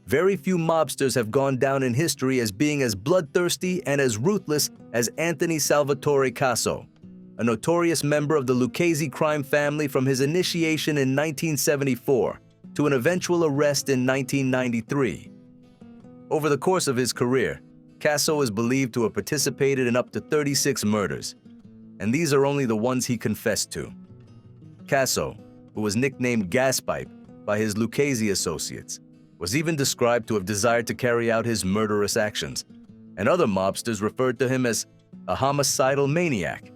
very few mobsters have gone down in history as being as bloodthirsty and as ruthless as Anthony Salvatore Casso, a notorious member of the Lucchese Crime Family from his initiation in 1974 to an eventual arrest in 1993. Over the course of his career, Casso is believed to have participated in up to 36 murders, and these are only the ones he confessed to. Casso, who was nicknamed Gaspipe by his Lucchese associates, was even described to have desired to carry out his murderous actions, and other mobsters referred to him as a homicidal maniac.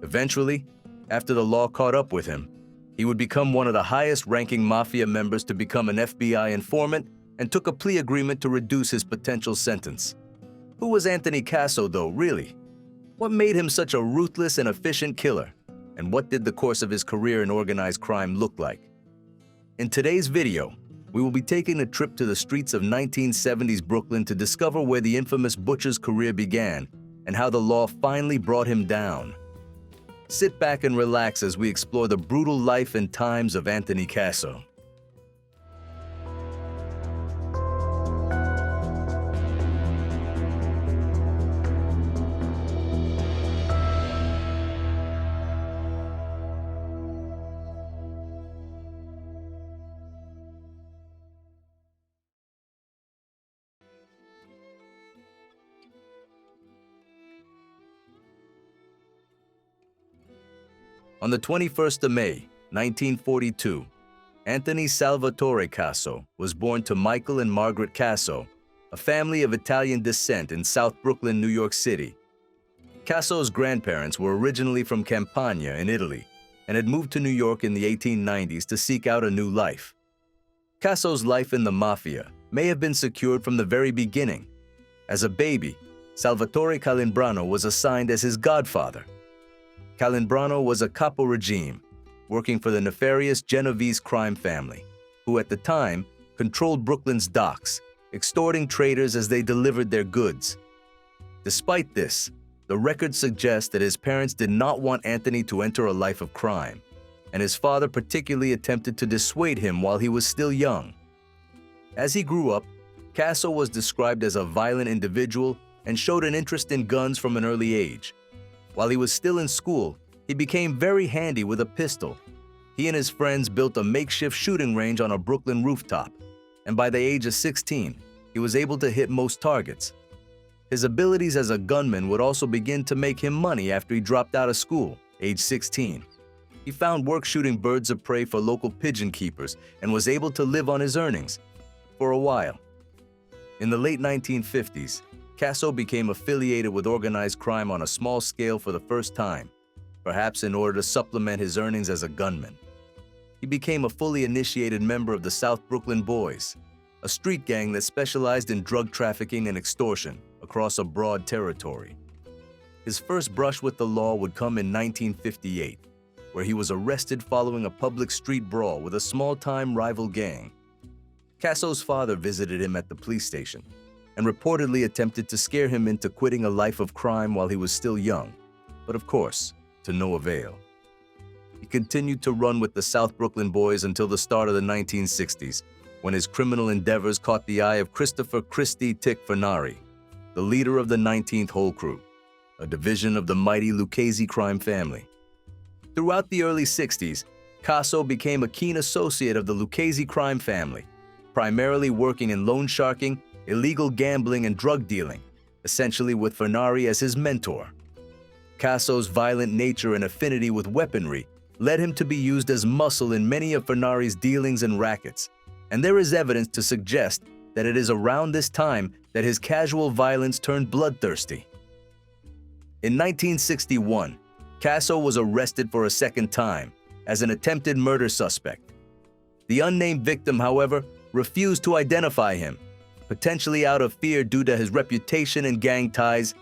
Eventually, after the law caught up with him, he would become one of the highest-ranking Mafia members to become an FBI informant and took a plea agreement to reduce his potential sentence. Who was Anthony Casso, though, really? What made him such a ruthless and efficient killer? And what did the course of his career in organized crime look like? In today's video, we will be taking a trip to the streets of 1970s Brooklyn to discover where the infamous butcher's career began and how the law finally brought him down. Sit back and relax as we explore the brutal life and times of Anthony Casso. On the 21st of May, 1942, Anthony Salvatore Casso was born to Michael and Margaret Casso, a family of Italian descent in South Brooklyn, New York City. Casso's grandparents were originally from Campania in Italy and had moved to New York in the 1890s to seek out a new life. Casso's life in the Mafia may have been secured from the very beginning. As a baby, Salvatore Calimbrano was assigned as his godfather. Calimbrano was a capo regime, working for the nefarious Genovese crime family, who at the time controlled Brooklyn's docks, extorting traders as they delivered their goods. Despite this, the records suggest that his parents did not want Anthony to enter a life of crime, and his father particularly attempted to dissuade him while he was still young. As he grew up, Casso was described as a violent individual and showed an interest in guns from an early age. While he was still in school, he became very handy with a pistol. He and his friends built a makeshift shooting range on a Brooklyn rooftop, and by the age of 16, he was able to hit most targets. His abilities as a gunman would also begin to make him money after he dropped out of school, age 16. He found work shooting birds of prey for local pigeon keepers and was able to live on his earnings for a while. In the late 1950s, Casso became affiliated with organized crime on a small scale for the first time, perhaps in order to supplement his earnings as a gunman. He became a fully initiated member of the South Brooklyn Boys, a street gang that specialized in drug trafficking and extortion across a broad territory. His first brush with the law would come in 1958, where he was arrested following a public street brawl with a small-time rival gang. Casso's father visited him at the police station and reportedly attempted to scare him into quitting a life of crime while he was still young, but of course, to no avail. He continued to run with the South Brooklyn Boys until the start of the 1960s, when his criminal endeavors caught the eye of Christopher "Christy" Tick Furnari, the leader of the 19th Hole Crew, a division of the mighty Lucchese crime family. Throughout the early 60s, Casso became a keen associate of the Lucchese crime family, primarily working in loan sharking, illegal gambling, and drug dealing, essentially with Furnari as his mentor. Casso's violent nature and affinity with weaponry led him to be used as muscle in many of Furnari's dealings and rackets, and there is evidence to suggest that it is around this time that his casual violence turned bloodthirsty. In 1961, Casso was arrested for a second time as an attempted murder suspect. The unnamed victim, however, refused to identify him, potentially out of fear due to his reputation and gang ties,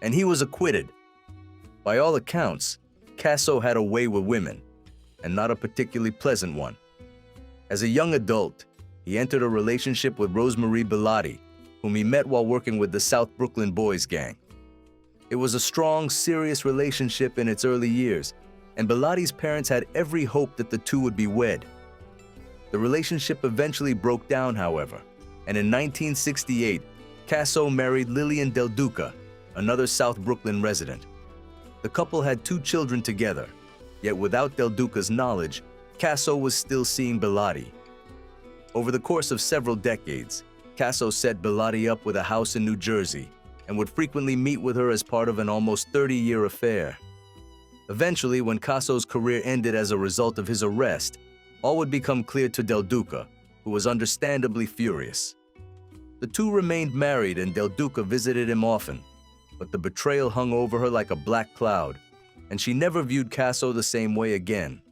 and he was acquitted. By all accounts, Casso had a way with women, and not a particularly pleasant one. As a young adult, he entered a relationship with Rosemarie Bellotti, whom he met while working with the South Brooklyn Boys gang. It was a strong, serious relationship in its early years, and Bellotti's parents had every hope that the two would be wed. The relationship eventually broke down, however, and in 1968, Casso married Lillian Del Duca, another South Brooklyn resident. The couple had 2 children together, yet without Del Duca's knowledge, Casso was still seeing Bilotti. Over the course of several decades, Casso set Bilotti up with a house in New Jersey and would frequently meet with her as part of an almost 30-year affair. Eventually, when Casso's career ended as a result of his arrest, all would become clear to Del Duca, who was understandably furious. The two remained married and Del Duca visited him often, but the betrayal hung over her like a black cloud, and she never viewed Casso the same way again.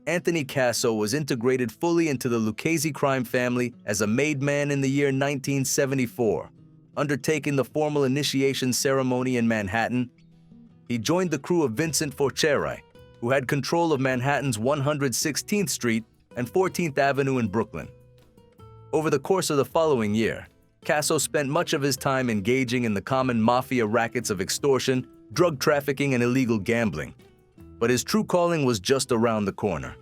Anthony Casso was integrated fully into the Lucchese crime family as a made man in the year 1974, undertaking the formal initiation ceremony in Manhattan. He joined the crew of Vincent Forcieri, who had control of Manhattan's 116th Street and 14th Avenue in Brooklyn. Over the course of the following year, Casso spent much of his time engaging in the common mafia rackets of extortion, drug trafficking, and illegal gambling. But his true calling was just around the corner.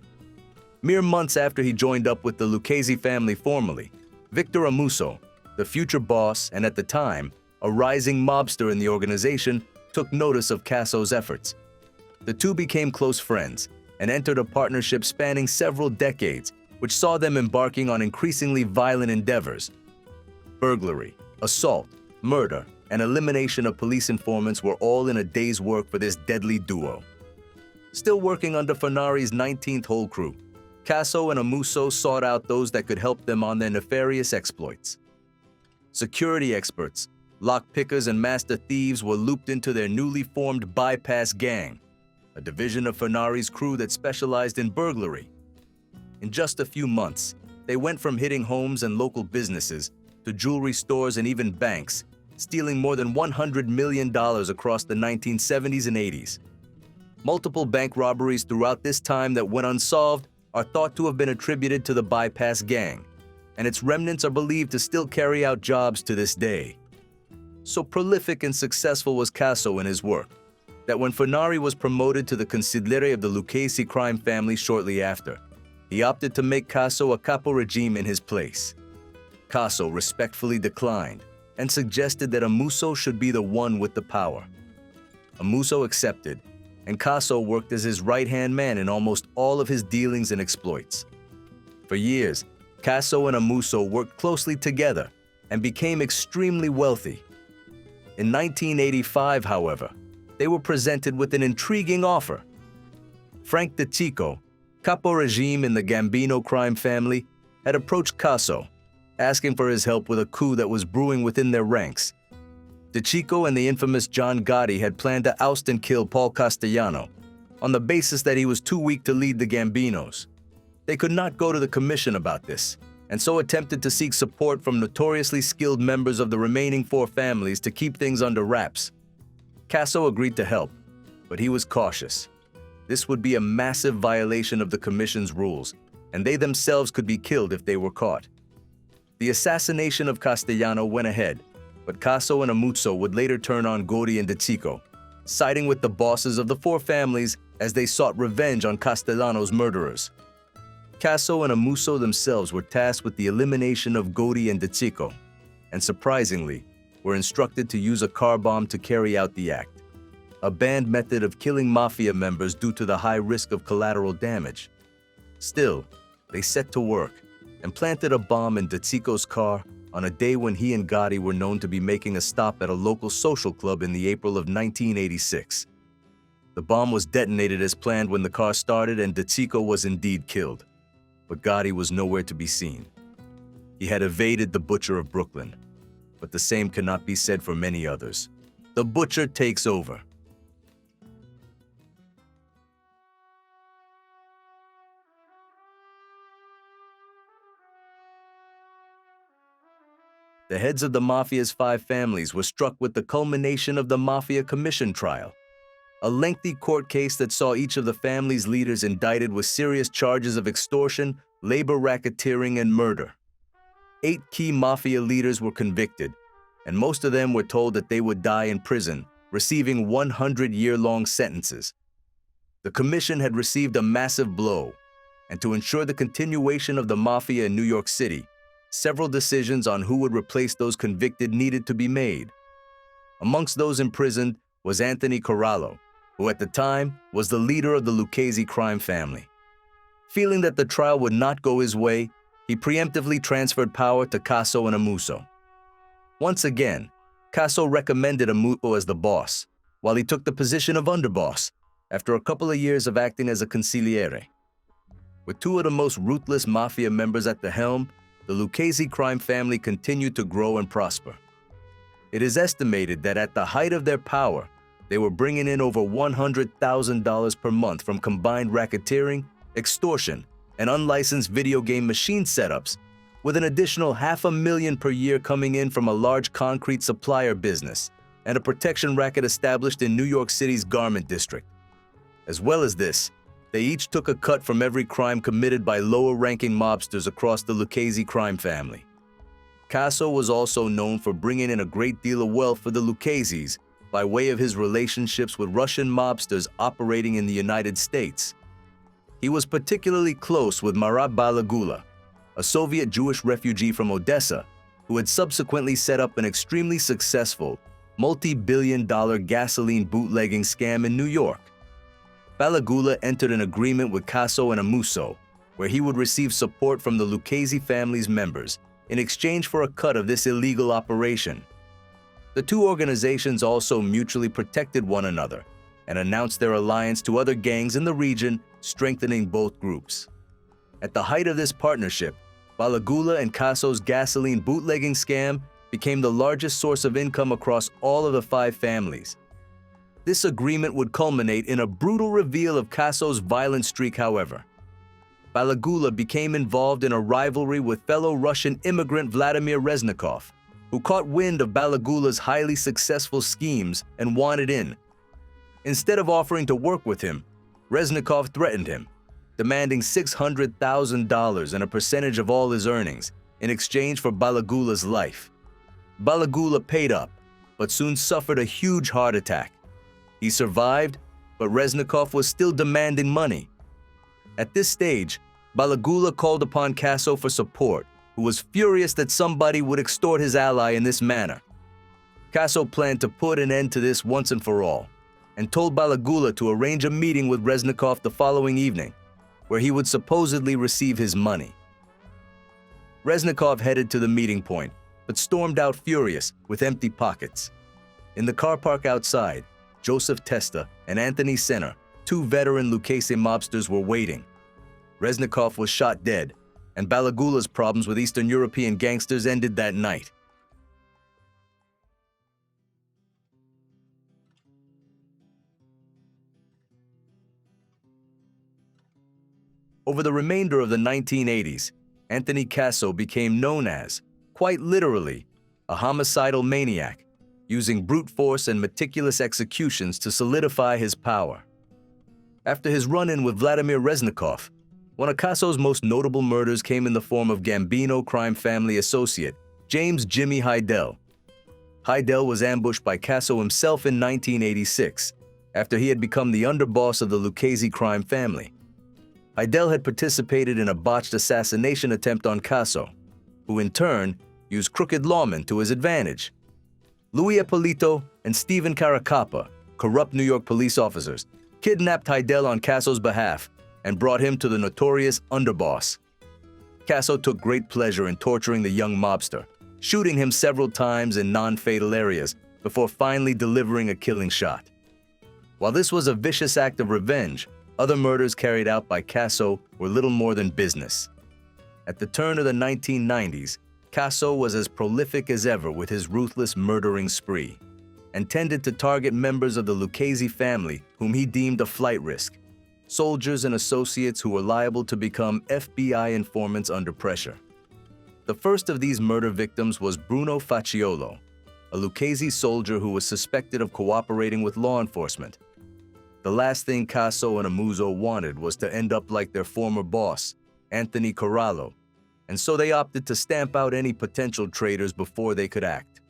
Mere months after he joined up with the Lucchese family formally, Victor Amuso, the future boss and at the time, a rising mobster in the organization, took notice of Casso's efforts. The two became close friends and entered a partnership spanning several decades, which saw them embarking on increasingly violent endeavors. Burglary, assault, murder, and elimination of police informants were all in a day's work for this deadly duo. Still working under Fornari's 19th hole crew, Casso and Amuso sought out those that could help them on their nefarious exploits. Security experts, lockpickers, and master thieves were looped into their newly formed Bypass Gang, a division of Fornari's crew that specialized in burglary. In just a few months, they went from hitting homes and local businesses to jewelry stores and even banks, stealing more than $100 million across the 1970s and 80s. Multiple bank robberies throughout this time that went unsolved are thought to have been attributed to the Bypass Gang, and its remnants are believed to still carry out jobs to this day. So prolific and successful was Casso in his work, that when Fornari was promoted to the consigliere of the Lucchese crime family shortly after, he opted to make Casso a capo regime in his place. Casso respectfully declined and suggested that Amuso should be the one with the power. Amuso accepted, and Casso worked as his right-hand man in almost all of his dealings and exploits. For years, Casso and Amuso worked closely together and became extremely wealthy. In 1985, however, they were presented with an intriguing offer. Frank DeCicco, capo regime in the Gambino crime family, had approached Casso, asking for his help with a coup that was brewing within their ranks. DeCicco and the infamous John Gotti had planned to oust and kill Paul Castellano on the basis that he was too weak to lead the Gambinos. They could not go to the commission about this, and so attempted to seek support from notoriously skilled members of the remaining 4 families to keep things under wraps. Casso agreed to help, but he was cautious. This would be a massive violation of the commission's rules, and they themselves could be killed if they were caught. The assassination of Castellano went ahead, but Casso and Amuso would later turn on Gotti and DeCicco, siding with the bosses of the 4 families as they sought revenge on Castellano's murderers. Casso and Amuso themselves were tasked with the elimination of Gotti and DeCicco, and surprisingly, were instructed to use a car bomb to carry out the act, a banned method of killing mafia members due to the high risk of collateral damage. Still, they set to work and planted a bomb in DeCicco's car on a day when he and Gotti were known to be making a stop at a local social club in the April of 1986. The bomb was detonated as planned when the car started and DeCicco was indeed killed, but Gotti was nowhere to be seen. He had evaded the Butcher of Brooklyn, but the same cannot be said for many others. The Butcher takes over. The heads of the Mafia's 5 families were struck with the culmination of the Mafia Commission trial, a lengthy court case that saw each of the family's leaders indicted with serious charges of extortion, labor racketeering, and murder. 8 key Mafia leaders were convicted, and most of them were told that they would die in prison receiving 100-year-long sentences. The commission had received a massive blow, and to ensure the continuation of the Mafia in New York City, several decisions on who would replace those convicted needed to be made. Amongst those imprisoned was Anthony Casso, who at the time was the leader of the Lucchese Crime Family. Feeling that the trial would not go his way, he preemptively transferred power to Casso and Amuso. Once again, Casso recommended Amuso as the boss, while he took the position of underboss after a couple of years of acting as a consigliere. With two of the most ruthless Mafia members at the helm, the Lucchese Crime Family continued to grow and prosper. It is estimated that at the height of their power, they were bringing in over $100,000 per month from combined racketeering, extortion, and unlicensed video game machine setups, with an additional $500,000 per year coming in from a large concrete supplier business and a protection racket established in New York City's garment district. As well as this, they each took a cut from every crime committed by lower-ranking mobsters across the Lucchese crime family. Casso was also known for bringing in a great deal of wealth for the Luccheses by way of his relationships with Russian mobsters operating in the United States. He was particularly close with Marat Balagula, a Soviet Jewish refugee from Odessa, who had subsequently set up an extremely successful, multi-billion-dollar gasoline bootlegging scam in New York. Balagula entered an agreement with Casso and Amuso, where he would receive support from the Lucchese family's members in exchange for a cut of this illegal operation. The two organizations also mutually protected one another and announced their alliance to other gangs in the region, strengthening both groups. At the height of this partnership, Balagula and Casso's gasoline bootlegging scam became the largest source of income across all of the five families. This agreement would culminate in a brutal reveal of Casso's violent streak, however. Balagula became involved in a rivalry with fellow Russian immigrant Vladimir Reznikov, who caught wind of Balagula's highly successful schemes and wanted in. Instead of offering to work with him, Reznikov threatened him, demanding $600,000 and a percentage of all his earnings in exchange for Balagula's life. Balagula paid up, but soon suffered a huge heart attack. He survived, but Reznikov was still demanding money. At this stage, Balagula called upon Casso for support, who was furious that somebody would extort his ally in this manner. Casso planned to put an end to this once and for all, and told Balagula to arrange a meeting with Reznikov the following evening, where he would supposedly receive his money. Reznikov headed to the meeting point, but stormed out furious with empty pockets. In the car park outside, Joseph Testa and Anthony Senner, two veteran Lucchese mobsters, were waiting. Reznikov was shot dead, and Balagula's problems with Eastern European gangsters ended that night. Over the remainder of the 1980s, Anthony Casso became known as, quite literally, a homicidal maniac, using brute force and meticulous executions to solidify his power. After his run-in with Vladimir Reznikov, one of Casso's most notable murders came in the form of Gambino crime family associate James "Jimmy" Heidel. Heidel was ambushed by Casso himself in 1986, after he had become the underboss of the Lucchese crime family. Heidel had participated in a botched assassination attempt on Casso, who in turn used crooked lawmen to his advantage. Louis Ippolito and Stephen Caracappa, corrupt New York police officers, kidnapped Heidel on Casso's behalf and brought him to the notorious underboss. Casso took great pleasure in torturing the young mobster, shooting him several times in non-fatal areas before finally delivering a killing shot. While this was a vicious act of revenge, other murders carried out by Casso were little more than business. At the turn of the 1990s, Casso was as prolific as ever with his ruthless murdering spree, and tended to target members of the Lucchese family whom he deemed a flight risk, soldiers and associates who were liable to become FBI informants under pressure. The first of these murder victims was Bruno Facciolo, a Lucchese soldier who was suspected of cooperating with law enforcement. The last thing Casso and Amuso wanted was to end up like their former boss, Anthony Casso, and so they opted to stamp out any potential traitors before they could act.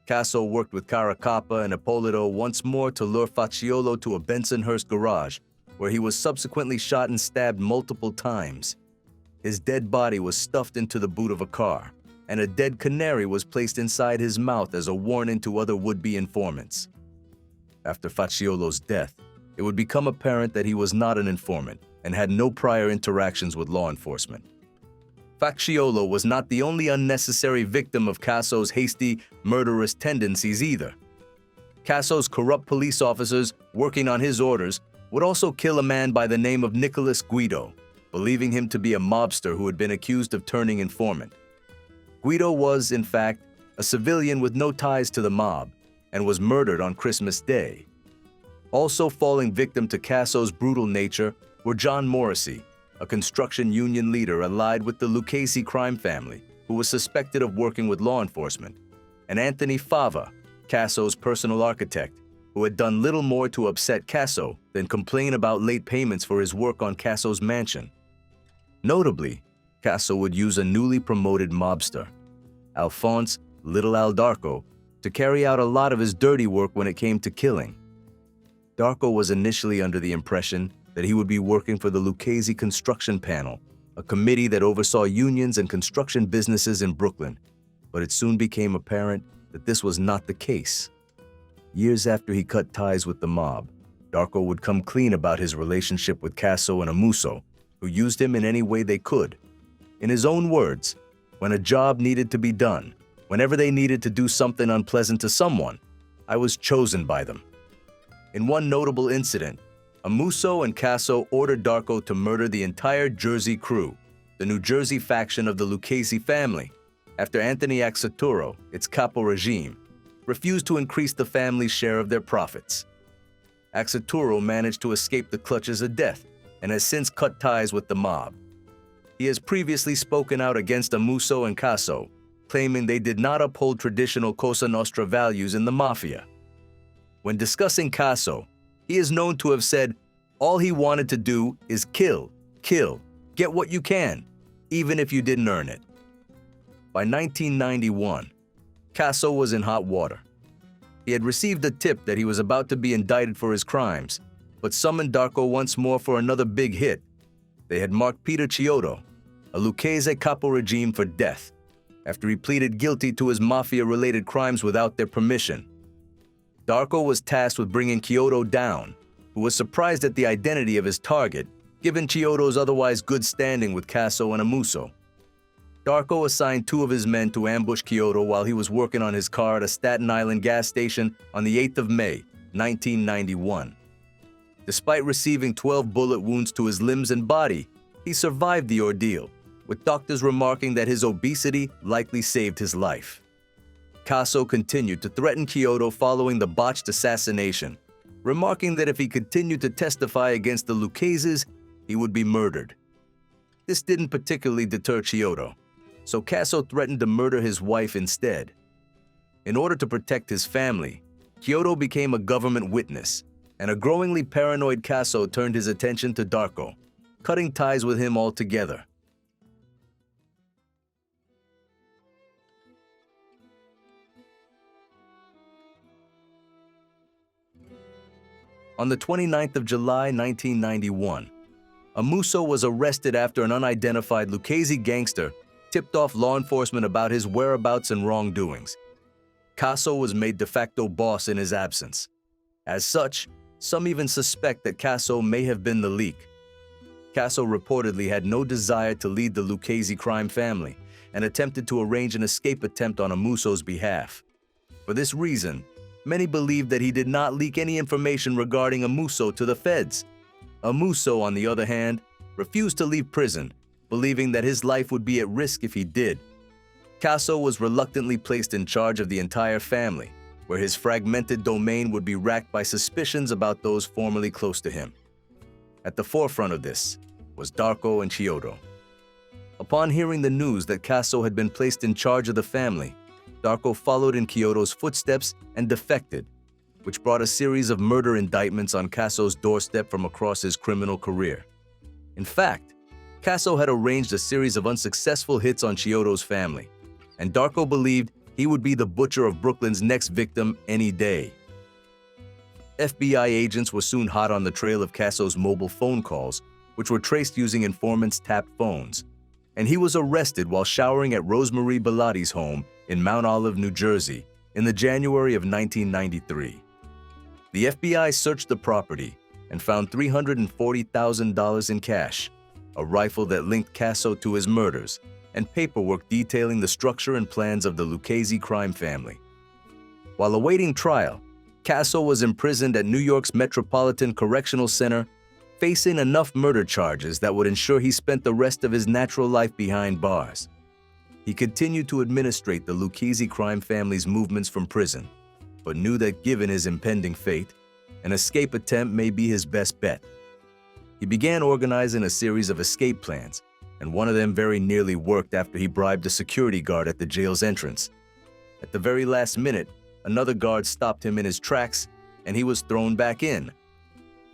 Casso worked with Caracappa and Ippolito once more to lure Facciolo to a Bensonhurst garage, where he was subsequently shot and stabbed multiple times. His dead body was stuffed into the boot of a car, and a dead canary was placed inside his mouth as a warning to other would-be informants. After Facciolo's death, it would become apparent that he was not an informant and had no prior interactions with law enforcement. Facciolo was not the only unnecessary victim of Casso's hasty, murderous tendencies either. Casso's corrupt police officers, working on his orders, would also kill a man by the name of Nicholas Guido, believing him to be a mobster who had been accused of turning informant. Guido was, in fact, a civilian with no ties to the mob and was murdered on Christmas Day. Also falling victim to Casso's brutal nature were John Morrissey, a construction union leader allied with the Lucchese Crime Family, who was suspected of working with law enforcement, and Anthony Fava, Casso's personal architect, who had done little more to upset Casso than complain about late payments for his work on Casso's mansion. Notably, Casso would use a newly promoted mobster, Alphonse Little Al Darko, to carry out a lot of his dirty work when it came to killing. Darko was initially under the impression that he would be working for the Lucchese Construction Panel, a committee that oversaw unions and construction businesses in Brooklyn, but it soon became apparent that this was not the case. Years after he cut ties with the mob, Darko would come clean about his relationship with Casso and Amuso, who used him in any way they could. In his own words, when a job needed to be done, whenever they needed to do something unpleasant to someone, I was chosen by them. In one notable incident, Amuso and Casso ordered Darko to murder the entire Jersey crew, the New Jersey faction of the Lucchese family, after Anthony Casso, its capo regime, refused to increase the family's share of their profits. Casso managed to escape the clutches of death and has since cut ties with the mob. He has previously spoken out against Amuso and Casso, claiming they did not uphold traditional Cosa Nostra values in the Mafia. When discussing Casso, he is known to have said, all he wanted to do is kill, get what you can, even if you didn't earn it. By 1991, Casso was in hot water. He had received a tip that he was about to be indicted for his crimes, but summoned Darko once more for another big hit. They had marked Peter Chiodo, a Lucchese capo regime, for death, after he pleaded guilty to his Mafia-related crimes without their permission. Darko was tasked with bringing Chiodo down, who was surprised at the identity of his target, given Chiodo's otherwise good standing with Casso and Amuso. Darko assigned 2 of his men to ambush Chiodo while he was working on his car at a Staten Island gas station on the 8th of May, 1991. Despite receiving 12 bullet wounds to his limbs and body, he survived the ordeal, with doctors remarking that his obesity likely saved his life. Casso continued to threaten Chiodo following the botched assassination, remarking that if he continued to testify against the Luccheses, he would be murdered. This didn't particularly deter Chiodo, so Casso threatened to murder his wife instead. In order to protect his family, Chiodo became a government witness, and a growingly paranoid Casso turned his attention to Darko, cutting ties with him altogether. On the 29th of July, 1991, Amuso was arrested after an unidentified Lucchese gangster tipped off law enforcement about his whereabouts and wrongdoings. Casso was made de facto boss in his absence. As such, some even suspect that Casso may have been the leak. Casso reportedly had no desire to lead the Lucchese crime family and attempted to arrange an escape attempt on Amuso's behalf. For this reason, many believe that he did not leak any information regarding Amuso to the feds. Amuso, on the other hand, refused to leave prison, believing that his life would be at risk if he did. Casso was reluctantly placed in charge of the entire family, where his fragmented domain would be racked by suspicions about those formerly close to him. At the forefront of this was Darko and Chiodo. Upon hearing the news that Casso had been placed in charge of the family, Darko followed in Chiodo's footsteps and defected, which brought a series of murder indictments on Casso's doorstep from across his criminal career. In fact, Casso had arranged a series of unsuccessful hits on Chiodo's family, and Darko believed He would be the butcher of Brooklyn's next victim any day. FBI agents were soon hot on the trail of Casso's mobile phone calls, which were traced using informants' tapped phones, and he was arrested while showering at Rosemarie Belotti's home in Mount Olive, New Jersey, in the January of 1993. The FBI searched the property and found $340,000 in cash, a rifle that linked Casso to his murders, and paperwork detailing the structure and plans of the Lucchese crime family. While awaiting trial, Casso was imprisoned at New York's Metropolitan Correctional Center, facing enough murder charges that would ensure he spent the rest of his natural life behind bars. He continued to administrate the Lucchese crime family's movements from prison, but knew that given his impending fate, an escape attempt may be his best bet. He began organizing a series of escape plans, and one of them very nearly worked after he bribed a security guard at the jail's entrance. At the very last minute, another guard stopped him in his tracks, and he was thrown back in.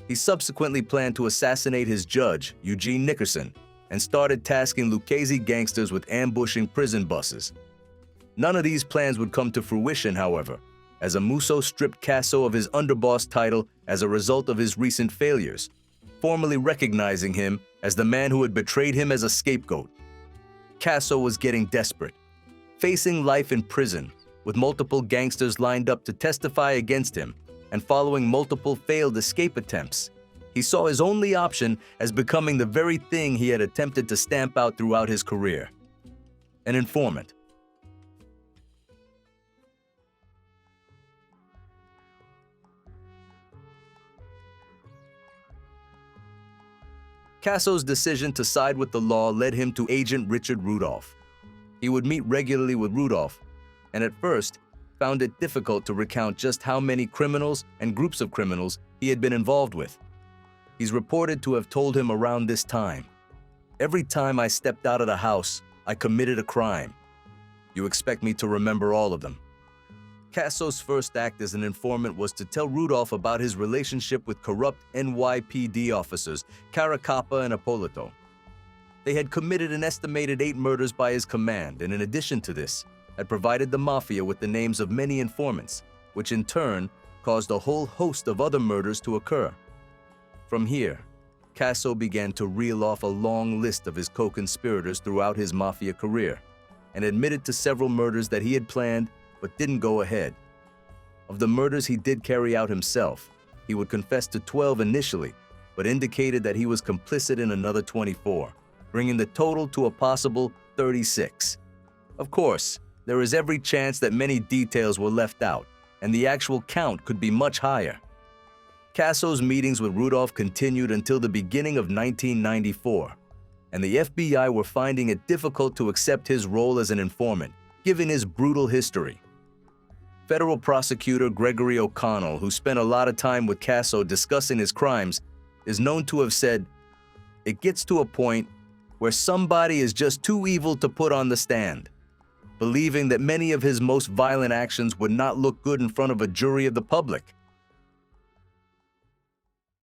He subsequently planned to assassinate his judge, Eugene Nickerson, and started tasking Lucchese gangsters with ambushing prison buses. None of these plans would come to fruition, however, as Amuso stripped Casso of his underboss title as a result of his recent failures, formally recognizing him as the man who had betrayed him as a scapegoat. Casso was getting desperate, facing life in prison, with multiple gangsters lined up to testify against him, and following multiple failed escape attempts. He saw his only option as becoming the very thing he had attempted to stamp out throughout his career: an informant. Casso's decision to side with the law led him to Agent Richard Rudolph. He would meet regularly with Rudolph, and at first found it difficult to recount just how many criminals and groups of criminals he had been involved with. He's reported to have told him around this time, "Every time I stepped out of the house, I committed a crime. You expect me to remember all of them." Casso's first act as an informant was to tell Rudolph about his relationship with corrupt NYPD officers Caracappa and Ippolito. They had committed an estimated 8 murders by his command, and in addition to this, had provided the Mafia with the names of many informants, which in turn caused a whole host of other murders to occur. From here, Casso began to reel off a long list of his co-conspirators throughout his Mafia career, and admitted to several murders that he had planned but didn't go ahead. Of the murders he did carry out himself, he would confess to 12 initially, but indicated that he was complicit in another 24, bringing the total to a possible 36. Of course, there is every chance that many details were left out, and the actual count could be much higher. Casso's meetings with Rudolph continued until the beginning of 1994, and the FBI were finding it difficult to accept his role as an informant, given his brutal history. Federal prosecutor Gregory O'Connell, who spent a lot of time with Casso discussing his crimes, is known to have said, "It gets to a point where somebody is just too evil to put on the stand," believing that many of his most violent actions would not look good in front of a jury of the public.